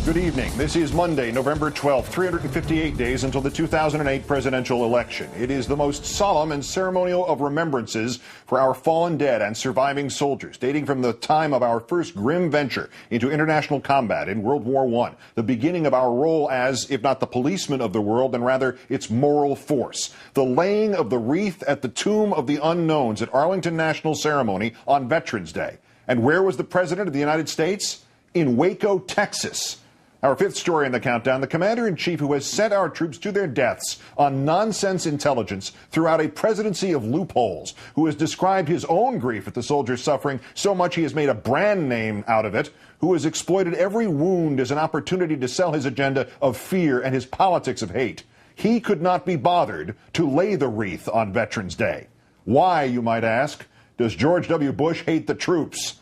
Good evening. This is Monday, November 12th, 358 days until the 2008 presidential election. It is the most solemn and ceremonial of remembrances for our fallen dead and surviving soldiers, dating from the time of our first grim venture into international combat in World War I, the beginning of our role as, if not the policeman of the world, then rather its moral force. The laying of the wreath at the Tomb of the Unknowns at Arlington National Ceremony on Veterans Day. And where was the President of the United States? In Waco, Texas. Our fifth story in the countdown, the commander-in-chief who has sent our troops to their deaths on nonsense intelligence throughout a presidency of loopholes, who has described his own grief at the soldiers' suffering so much he has made a brand name out of it, who has exploited every wound as an opportunity to sell his agenda of fear and his politics of hate. He could not be bothered to lay the wreath on Veterans Day. Why, you might ask, does George W. Bush hate the troops?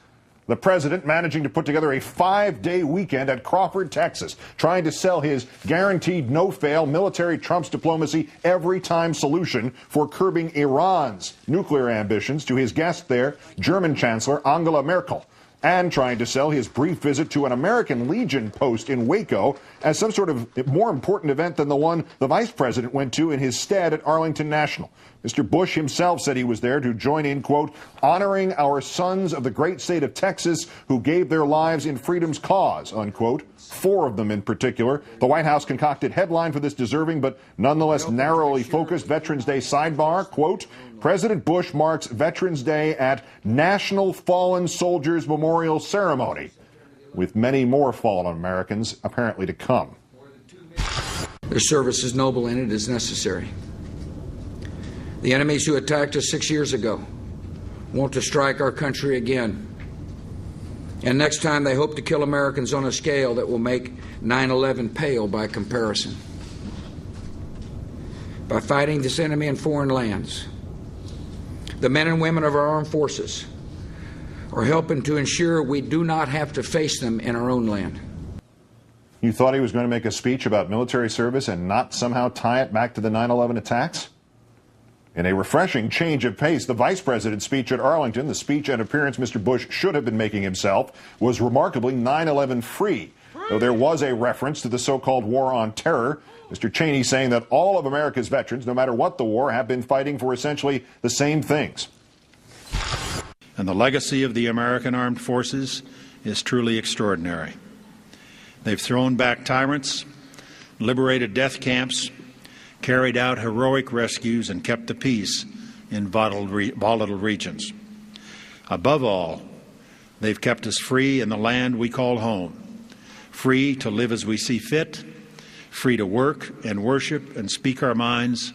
The president managing to put together a 5-day weekend at Crawford, Texas, trying to sell his guaranteed no-fail military Trump's diplomacy every-time solution for curbing Iran's nuclear ambitions to his guest there, German Chancellor Angela Merkel, and trying to sell his brief visit to an American Legion post in Waco as some sort of more important event than the one the vice president went to in his stead at Arlington National. Mr. Bush himself said he was there to join in, quote, honoring our sons of the great state of Texas who gave their lives in freedom's cause, unquote. 4 of them in particular. The White House concocted headline for this deserving but nonetheless narrowly focused Veterans Day sidebar, quote, President Bush marks Veterans Day at National Fallen Soldiers Memorial Ceremony, with many more fallen Americans apparently to come. Their service is noble and it is necessary. The enemies who attacked us 6 years ago want to strike our country again. And next time they hope to kill Americans on a scale that will make 9/11 pale by comparison. By fighting this enemy in foreign lands, the men and women of our armed forces are helping to ensure we do not have to face them in our own land. You thought he was going to make a speech about military service and not somehow tie it back to the 9/11 attacks? In a refreshing change of pace, the vice president's speech at Arlington, the speech and appearance Mr. Bush should have been making himself, was remarkably 9/11 free. Though there was a reference to the so-called war on terror, Mr. Cheney saying that all of America's veterans, no matter what the war, have been fighting for essentially the same things. And the legacy of the American Armed Forces is truly extraordinary. They've thrown back tyrants, liberated death camps, carried out heroic rescues, and kept the peace in volatile regions. Above all, they've kept us free in the land we call home, free to live as we see fit, free to work and worship and speak our minds.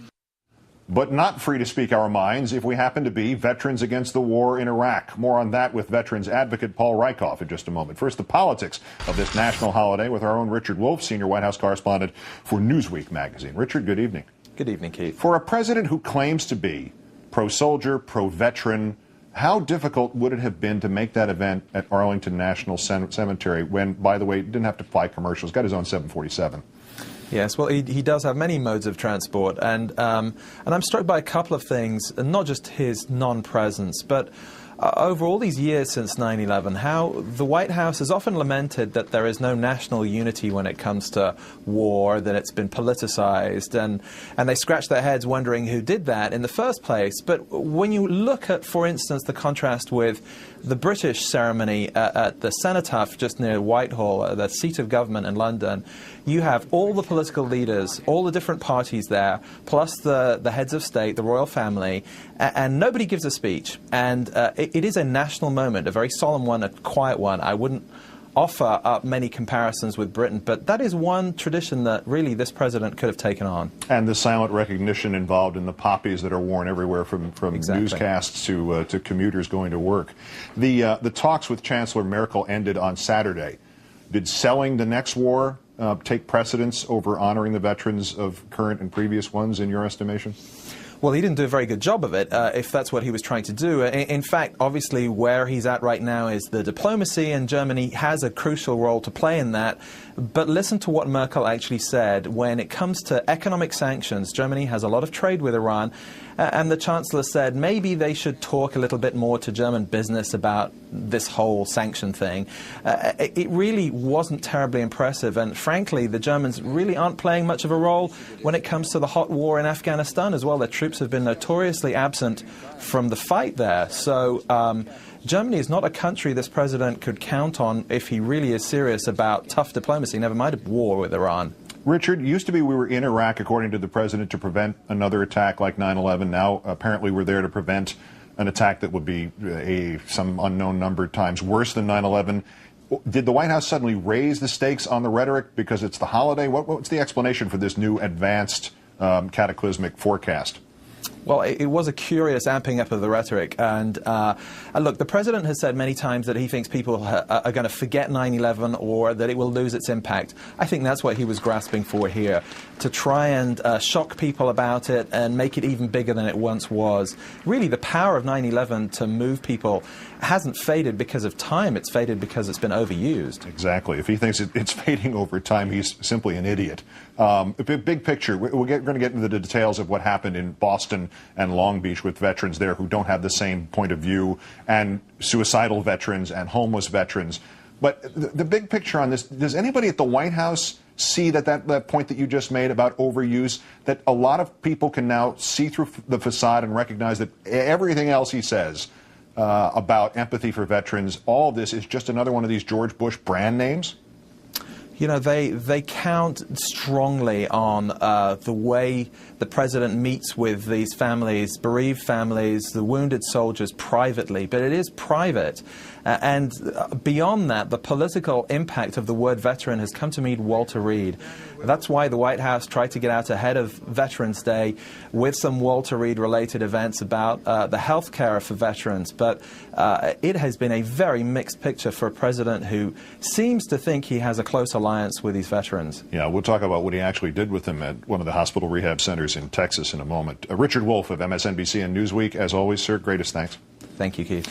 But not free to speak our minds if we happen to be veterans against the war in Iraq. More on that with veterans advocate Paul Rieckhoff in just a moment. First, the politics of this national holiday with our own Richard Wolff, senior White House correspondent for Newsweek magazine. Richard, good evening. Good evening, Keith. For a president who claims to be pro-soldier, pro-veteran, how difficult would it have been to make that event at Arlington National Cemetery when, by the way, didn't have to fly commercials, got his own 747? Yes, well, he does have many modes of transport, and I'm struck by a couple of things, and not just his non-presence, but over all these years since 9/11, how the White House has often lamented that there is no national unity when it comes to war, that it's been politicized, and they scratch their heads wondering who did that in the first place. But when you look at, for instance, the contrast with the British ceremony at the Cenotaph just near Whitehall, the seat of government in London, you have all the political leaders, all the different parties there, plus the heads of state, the royal family, and nobody gives a speech. And it is a national moment, a very solemn one, a quiet one. I wouldn't offer up many comparisons with Britain, but that is one tradition that really this president could have taken on. And the silent recognition involved in the poppies that are worn everywhere from Exactly. newscasts to commuters going to work. The talks with Chancellor Merkel ended on Saturday. Did selling the next war take precedence over honoring the veterans of current and previous ones, in your estimation? Well, he didn't do a very good job of it, if that's what he was trying to do. In fact, obviously, where he's at right now is the diplomacy, and Germany has a crucial role to play in that. But listen to what Merkel actually said. When it comes to economic sanctions, Germany has a lot of trade with Iran, And the Chancellor said maybe they should talk a little bit more to German business about this whole sanction thing. It really wasn't terribly impressive, and frankly, the Germans really aren't playing much of a role when it comes to the hot war in Afghanistan as well. Their troops have been notoriously absent from the fight there. So Germany is not a country this president could count on if he really is serious about tough diplomacy, never mind a war with Iran. Richard, it used to be we were in Iraq, according to the president, to prevent another attack like 9/11. Now, apparently, we're there to prevent an attack that would be some unknown number of times worse than 9/11. Did the White House suddenly raise the stakes on the rhetoric because it's the holiday? What's the explanation for this new advanced cataclysmic forecast? Well, it was a curious amping up of the rhetoric. And look, the president has said many times that he thinks people are going to forget 9/11 or that it will lose its impact. I think that's what he was grasping for here, to try and shock people about it and make it even bigger than it once was. Really, the power of 9/11 to move people hasn't faded because of time. It's faded because it's been overused. Exactly. If he thinks it's fading over time, he's simply an idiot. Big picture, we're going to get into the details of what happened in Boston and Long Beach with veterans there who don't have the same point of view, and suicidal veterans and homeless veterans. But the big picture on this, does anybody at the White House see that point that you just made about overuse, that a lot of people can now see through the facade and recognize that everything else he says about empathy for veterans, all of this is just another one of these George Bush brand names? You know, they count strongly on the way the president meets with these families, bereaved families, the wounded soldiers privately, but it is private. And beyond that, the political impact of the word veteran has come to mean Walter Reed. That's why the White House tried to get out ahead of Veterans Day with some Walter Reed-related events about the health care for veterans. But it has been a very mixed picture for a president who seems to think he has a close alliance with these veterans. Yeah, we'll talk about what he actually did with them at one of the hospital rehab centers in Texas in a moment. Richard Wolff of MSNBC and Newsweek, as always, sir, greatest thanks. Thank you, Keith.